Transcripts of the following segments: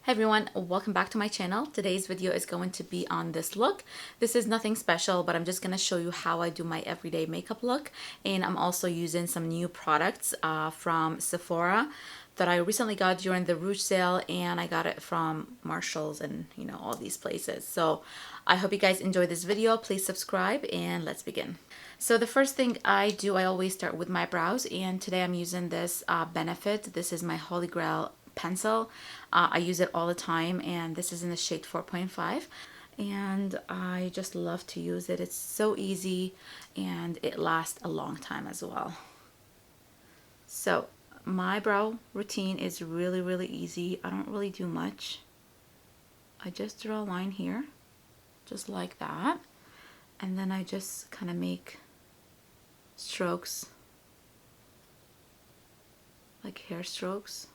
Hey everyone, welcome back to my channel. Today's video is going to be on this look. This is nothing special, but I'm just going to show you how I do my everyday makeup look. And I'm also using some new products from Sephora that I recently got during the Rouge sale, and I got it from Marcelle's and all these places. So I hope you guys enjoy this video. Please subscribe and let's begin. So the first thing I do, I always start with my brows, and today I'm using this Benefit. This is my Holy Grail pencil. I use it all the time, and this is in the shade 4.5, and I just love to use it. It's so easy and it lasts a long time as well. So my brow routine is really easy. I don't really do much. I just draw a line here just like that, and then I just kind of make strokes, like hair strokes.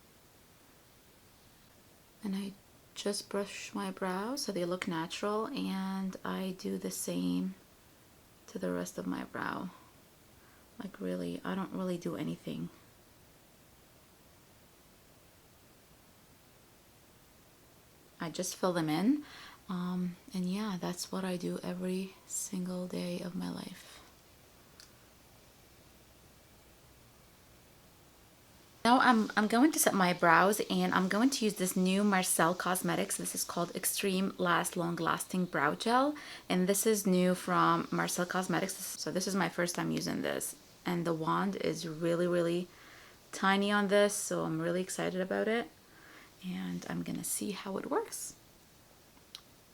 And I just brush my brows so they look natural, and I do the same to the rest of my brow. Like really, I don't really do anything. I just fill them in, and yeah, that's what I do every single day of my life. Now I'm going to set my brows, and I'm going to use this new Marcelle Cosmetics. This is called Extreme Last Long Lasting Brow Gel, and this is new from Marcelle Cosmetics. So this is my first time using this, and the wand is really tiny on this, so I'm really excited about it, and I'm gonna see how it works.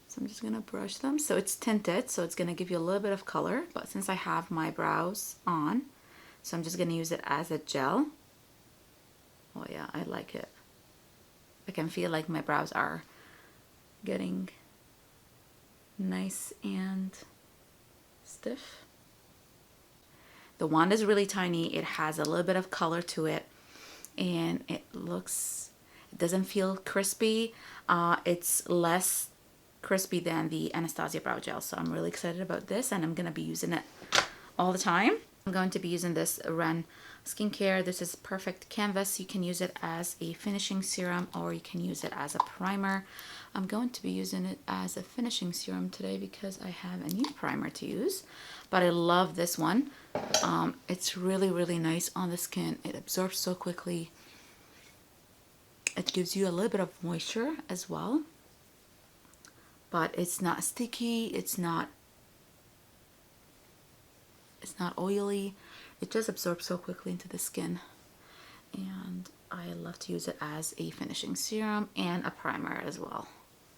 So I'm just gonna brush them. So it's tinted, so it's gonna give you a little bit of color, but since I have my brows on, so I'm just gonna use it as a gel. Oh yeah, I like it. I can feel like my brows are getting nice and stiff. The wand is really tiny. It has a little bit of color to it, and it doesn't feel crispy. It's less crispy than the Anastasia brow gel, so I'm really excited about this, and I'm gonna be using it all the time. I'm going to be using this Ren skincare. This is perfect canvas. You can use it as a finishing serum, or you can use it as a primer. I'm going to be using it as a finishing serum today because I have a new primer to use, but I love this one. It's really nice on the skin. It absorbs so quickly. It gives you a little bit of moisture as well, but it's not sticky, it's not oily. It just absorbs so quickly into the skin, and I love to use it as a finishing serum and a primer as well.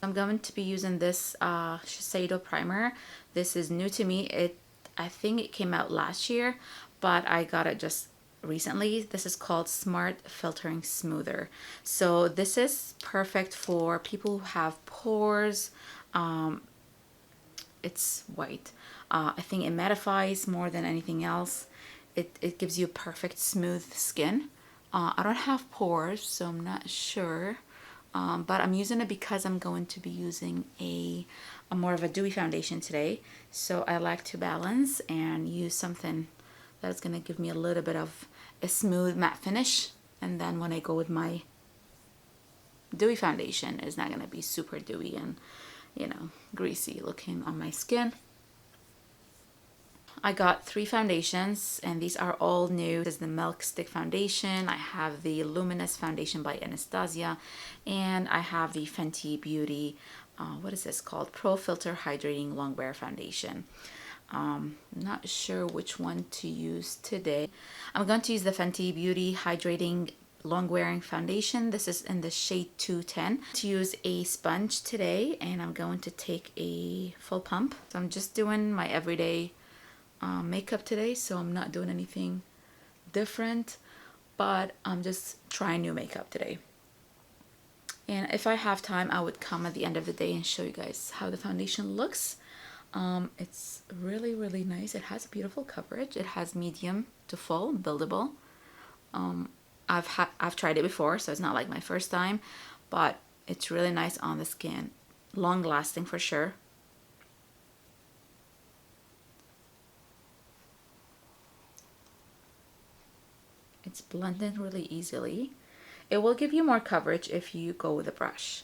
I'm going to be using this Shisedo primer. This is new to me. I think it came out last year, but I got it just recently. This is called Smart Filtering Smoother. So this is perfect for people who have pores. It's white. I think it mattifies more than anything else. It gives you perfect smooth skin. I don't have pores, so I'm not sure, but I'm using it because I'm going to be using a more of a dewy foundation today, so I like to balance and use something that's going to give me a little bit of a smooth matte finish, and then when I go with my dewy foundation, it's not going to be super dewy and greasy looking on my skin. I got 3 foundations, and these are all new. This is the Milk Stick Foundation. I have the Luminous Foundation by Anastasia, and I have the Fenty Beauty, what is this called? Pro Filter Hydrating Longwear Foundation. Not sure which one to use today. I'm going to use the Fenty Beauty Hydrating Long Wearing Foundation. This is in the shade 210. To use a sponge today, and I'm going to take a full pump. So I'm just doing my everyday makeup today, so I'm not doing anything different, but I'm just trying new makeup today. And if I have time, I would come at the end of the day and show you guys how the foundation looks. It's really nice. It has beautiful coverage. It has medium to full, buildable. I've tried it before, so it's not like my first time, but it's really nice on the skin. Long lasting for sure. It's blended really easily. It will give you more coverage if you go with a brush.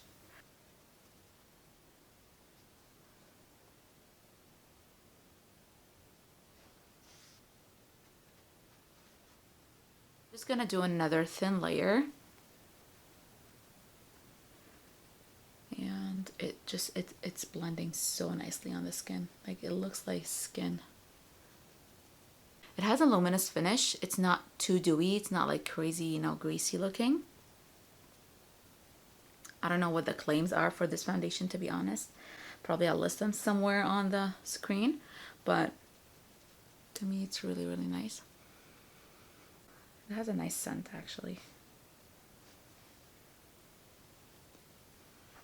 just gonna do another thin layer. And it's blending so nicely on the skin. Like, it looks like skin. It has a luminous finish. It's not too dewy. It's not like crazy, you know, greasy looking. I don't know what the claims are for this foundation, to be honest. Probably I'll list them somewhere on the screen, but to me it's really, really nice. It has a nice scent, actually.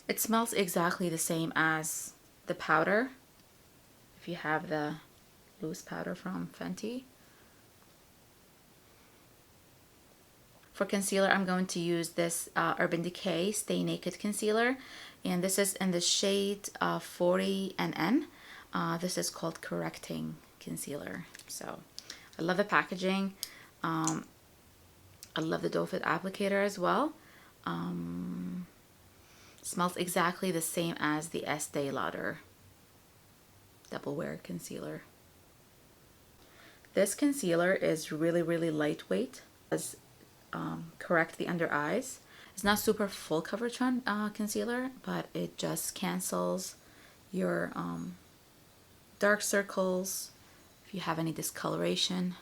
It smells exactly the same as the powder, if you have the loose powder from Fenty. For concealer, I'm going to use this Urban Decay Stay Naked Concealer. And this is in the shade 40 NN. This is called Correcting Concealer. So, I love the packaging. I love the doe foot applicator as well. Smells exactly the same as the Estee Lauder Double Wear Concealer. This concealer is really, really lightweight. Does correct the under eyes. It's not super full coverage concealer, but it just cancels your dark circles, if you have any discoloration.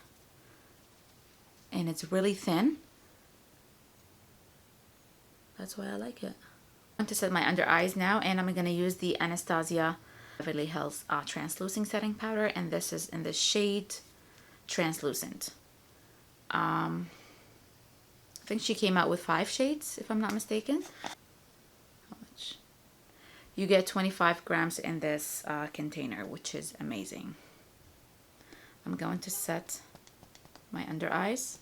And it's really thin. That's why I like it. I'm going to set my under eyes now, and I'm going to use the Anastasia Beverly Hills translucent setting powder, and this is in the shade Translucent. I think she came out with 5 shades, if I'm not mistaken. How much? You get 25 grams in this container, which is amazing. I'm going to set my under eyes.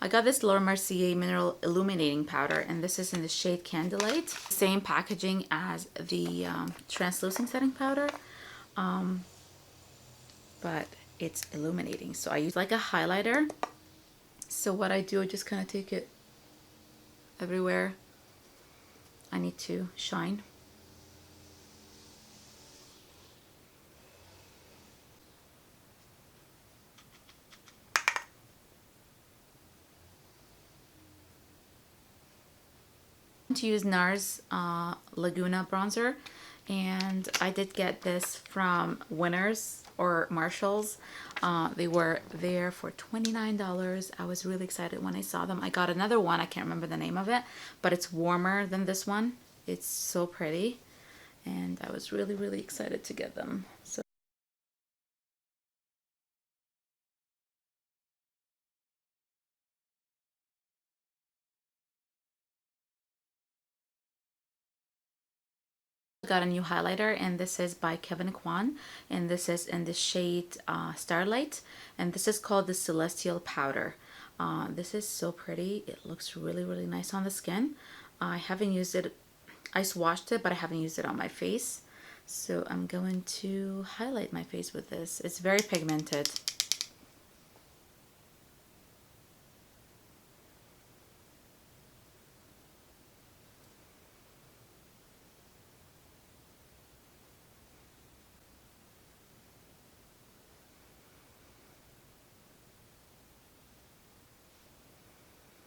I got this Laura Mercier Mineral Illuminating Powder, and this is in the shade Candlelight. Same packaging as the translucent setting powder, but it's illuminating. So I use like a highlighter. So what I do, I just kind of take it everywhere I need to shine. To use Nars Laguna bronzer, and I did get this from Winners or Marshall's. They were there for $29. I was really excited when I saw them. I got another one, I can't remember the name of it, but it's warmer than this one. It's so pretty, and I was really, really excited to get them. So got a new highlighter, and this is by Kevyn Aucoin, and this is in the shade Starlight, and this is called the Celestial Powder. This is so pretty. It looks really, really nice on the skin. I haven't used it. I swatched it, but I haven't used it on my face. So I'm going to highlight my face with this. It's very pigmented.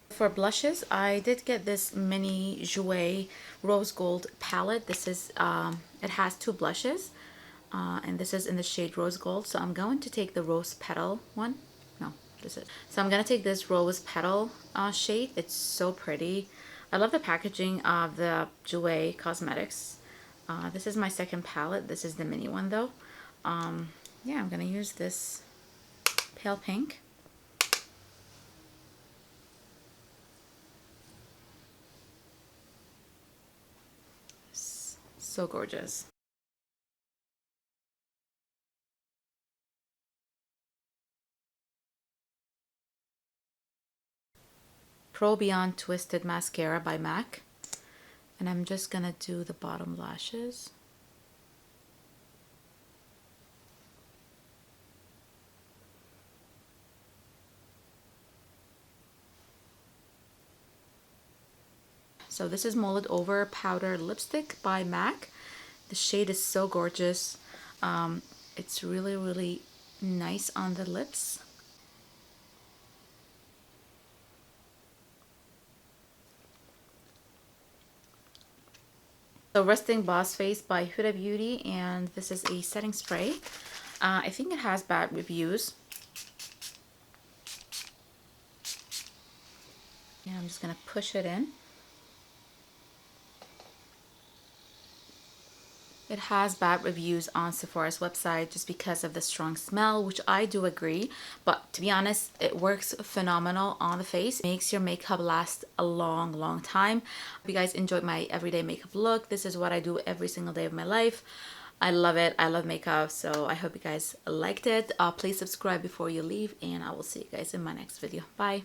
For blushes, I did get this mini Jouier rose gold palette. This is it has 2 blushes, and this is in the shade rose gold. So I'm going to take the rose petal one. No, this is. So I'm gonna take this rose petal shade. It's so pretty. I love the packaging of the Jouier Cosmetics. This is my second palette. This is the mini one though. Yeah, I'm gonna use this pale pink. So gorgeous. Pro Beyond Twisted Mascara by MAC. And I'm just gonna do the bottom lashes. So this is Molded Over Powder Lipstick by MAC. The shade is so gorgeous. It's really, really nice on the lips. So Resting Boss Face by Huda Beauty, and this is a setting spray. I think it has bad reviews. And I'm just gonna push it in. It has bad reviews on Sephora's website just because of the strong smell, which I do agree. But to be honest, it works phenomenal on the face. It makes your makeup last a long, long time. Hope you guys enjoyed my everyday makeup look. This is what I do every single day of my life. I love it. I love makeup. So I hope you guys liked it. Please subscribe before you leave, and I will see you guys in my next video. Bye.